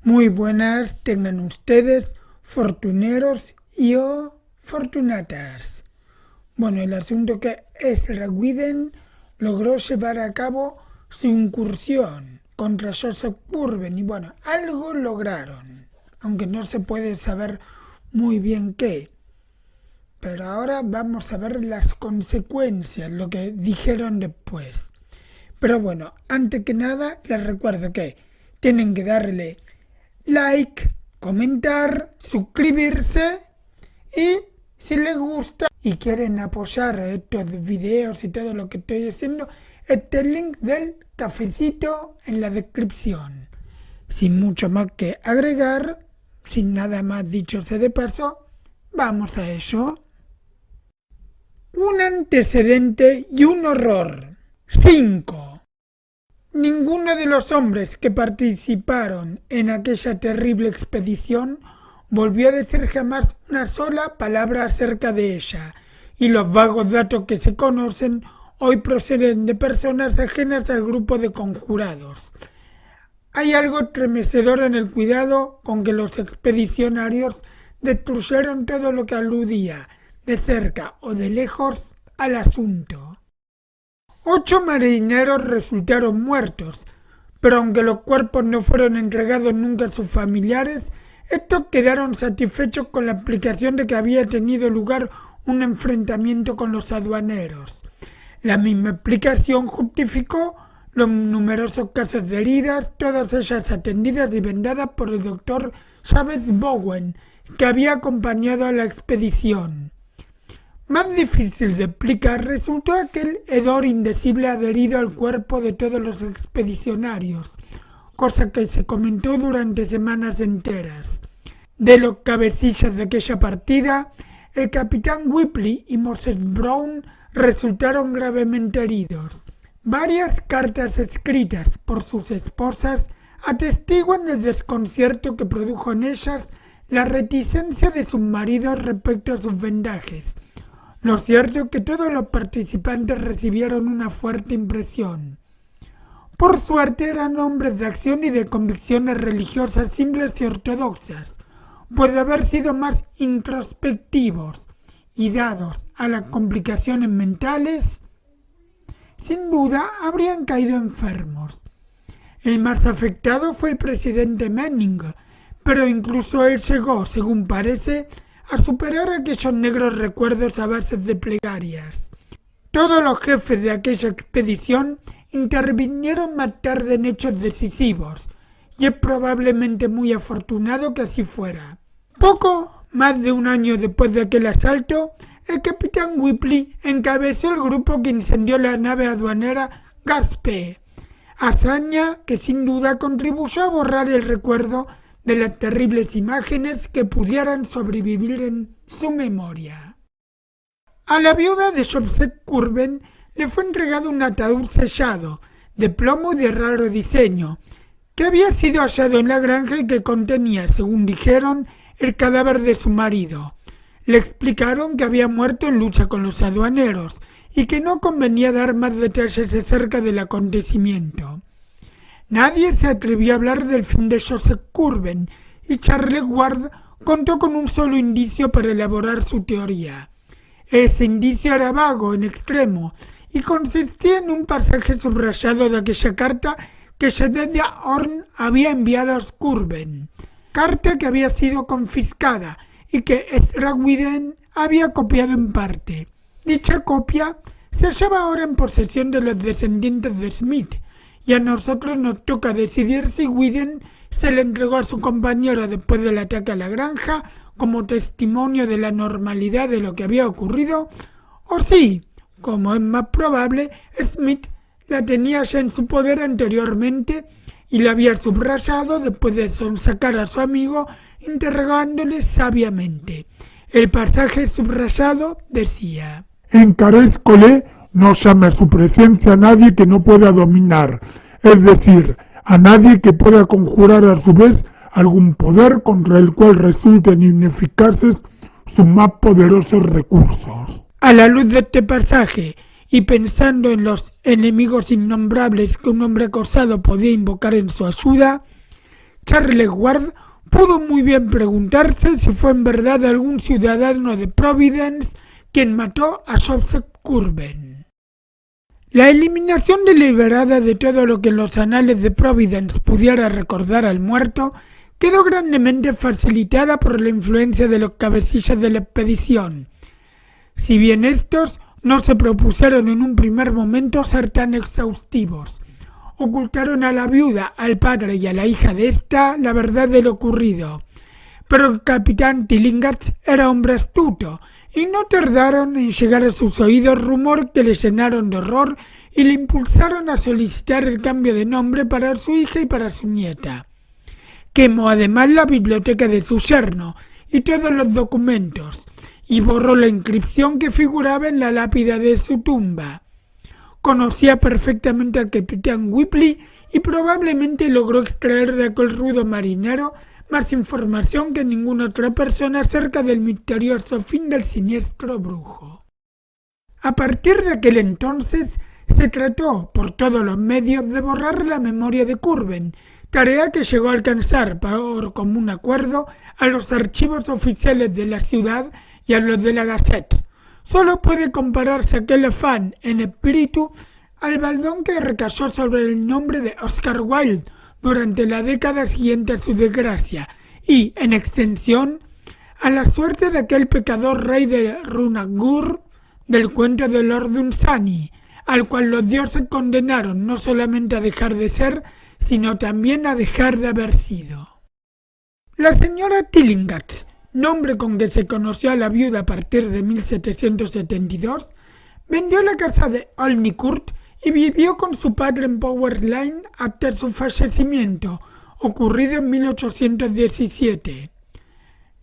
Muy buenas tengan ustedes, fortuneros y o fortunatas. Bueno, el asunto que Ezra Whedon logró llevar a cabo su incursión contra Joseph Curwen y bueno, algo lograron, aunque no se puede saber muy bien qué. Pero ahora vamos a ver las consecuencias, lo que dijeron después. Pero bueno, antes que nada les recuerdo que tienen que darle like, comentar, suscribirse y si les gusta y quieren apoyar estos videos y todo lo que estoy haciendo, este link del cafecito en la descripción. Sin mucho más que agregar, sin nada más dicho sea de paso, vamos a ello. Un antecedente y un horror. 5. Ninguno de los hombres que participaron en aquella terrible expedición volvió a decir jamás una sola palabra acerca de ella, y los vagos datos que se conocen hoy proceden de personas ajenas al grupo de conjurados. Hay algo estremecedor en el cuidado con que los expedicionarios destruyeron todo lo que aludía, de cerca o de lejos, al asunto. 8 marineros resultaron muertos, pero aunque los cuerpos no fueron entregados nunca a sus familiares, estos quedaron satisfechos con la explicación de que había tenido lugar un enfrentamiento con los aduaneros. La misma explicación justificó los numerosos casos de heridas, todas ellas atendidas y vendadas por el doctor James Bowen, que había acompañado a la expedición. Más difícil de explicar resultó aquel hedor indecible adherido al cuerpo de todos los expedicionarios, cosa que se comentó durante semanas enteras. De los cabecillas de aquella partida, el capitán Whipley y Moses Brown resultaron gravemente heridos. Varias cartas escritas por sus esposas atestiguan el desconcierto que produjo en ellas la reticencia de sus maridos respecto a sus vendajes. Lo cierto es que todos los participantes recibieron una fuerte impresión. Por suerte eran hombres de acción y de convicciones religiosas simples y ortodoxas, pues de haber sido más introspectivos y dados a las complicaciones mentales, sin duda habrían caído enfermos. El más afectado fue el presidente Manning, pero incluso él llegó, según parece, a superar aquellos negros recuerdos a base de plegarias. Todos los jefes de aquella expedición intervinieron más tarde en hechos decisivos, y es probablemente muy afortunado que así fuera. Poco más de un año después de aquel asalto, el capitán Whipley encabezó el grupo que incendió la nave aduanera Gaspé, hazaña que sin duda contribuyó a borrar el recuerdo de las terribles imágenes que pudieran sobrevivir en su memoria. A la viuda de Joseph Curwen le fue entregado un ataúd sellado, de plomo y de raro diseño, que había sido hallado en la granja y que contenía, según dijeron, el cadáver de su marido. Le explicaron que había muerto en lucha con los aduaneros y que no convenía dar más detalles acerca del acontecimiento. Nadie se atrevió a hablar del fin de Joseph Curwen y Charles Ward contó con un solo indicio para elaborar su teoría. Ese indicio era vago en extremo y consistía en un pasaje subrayado de aquella carta que Jedediah Horn había enviado a Curwen, carta que había sido confiscada y que Ezra Whedon había copiado en parte. Dicha copia se hallaba ahora en posesión de los descendientes de Smith, y a nosotros nos toca decidir si Whedon se le entregó a su compañero después del ataque a la granja como testimonio de la normalidad de lo que había ocurrido, o si, como es más probable, Smith la tenía ya en su poder anteriormente y la había subrayado después de sonsacar a su amigo interrogándole sabiamente. El pasaje subrayado decía: Encarézcole no llame a su presencia a nadie que no pueda dominar, es decir, a nadie que pueda conjurar a su vez algún poder contra el cual resulten ineficaces sus más poderosos recursos. A la luz de este pasaje, y pensando en los enemigos innombrables que un hombre acosado podía invocar en su ayuda, Charles Ward pudo muy bien preguntarse si fue en verdad algún ciudadano de Providence quien mató a Joseph Curwen. La eliminación deliberada de todo lo que en los anales de Providence pudiera recordar al muerto quedó grandemente facilitada por la influencia de los cabecillas de la expedición. Si bien estos no se propusieron en un primer momento ser tan exhaustivos, ocultaron a la viuda, al padre y a la hija de ésta la verdad de lo ocurrido. Pero el capitán Tillinghast era hombre astuto, y no tardaron en llegar a sus oídos rumores que le llenaron de horror y le impulsaron a solicitar el cambio de nombre para su hija y para su nieta. Quemó además la biblioteca de su yerno y todos los documentos, y borró la inscripción que figuraba en la lápida de su tumba. Conocía perfectamente al capitán Whipley y probablemente logró extraer de aquel rudo marinero más información que ninguna otra persona acerca del misterioso fin del siniestro brujo. A partir de aquel entonces se trató por todos los medios de borrar la memoria de Curwen, tarea que llegó a alcanzar por común acuerdo a los archivos oficiales de la ciudad y a los de la Gazette. Solo puede compararse aquel afán en espíritu al baldón que recayó sobre el nombre de Oscar Wilde durante la década siguiente a su desgracia y, en extensión, a la suerte de aquel pecador rey de Runaggur del cuento de Lord Dunsany, al cual los dioses condenaron no solamente a dejar de ser, sino también a dejar de haber sido. La señora Tillinghast, nombre con que se conoció a la viuda a partir de 1772, vendió la casa de Olney Court y vivió con su padre en Powers Lane hasta su fallecimiento, ocurrido en 1817.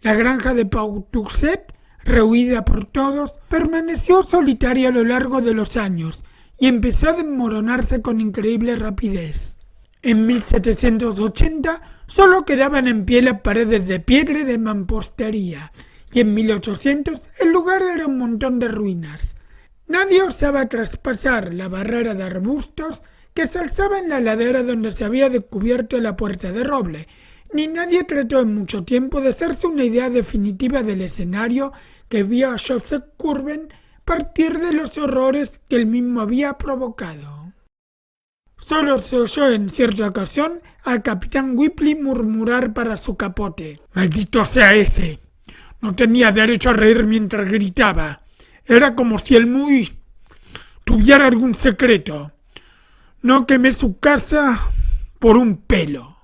La granja de Pawtuxet, rehuida por todos, permaneció solitaria a lo largo de los años y empezó a desmoronarse con increíble rapidez. En 1780 solo quedaban en pie las paredes de piedra y de mampostería, y en 1800 el lugar era un montón de ruinas. Nadie osaba traspasar la barrera de arbustos que se alzaba en la ladera donde se había descubierto la puerta de roble, ni nadie trató en mucho tiempo de hacerse una idea definitiva del escenario que vio a Joseph Curwen partir de los horrores que él mismo había provocado. Solo se oyó en cierta ocasión al capitán Whipley murmurar para su capote: «¡Maldito sea ese! No tenía derecho a reír mientras gritaba. Era como si el muy tuviera algún secreto. No quemé su casa por un pelo».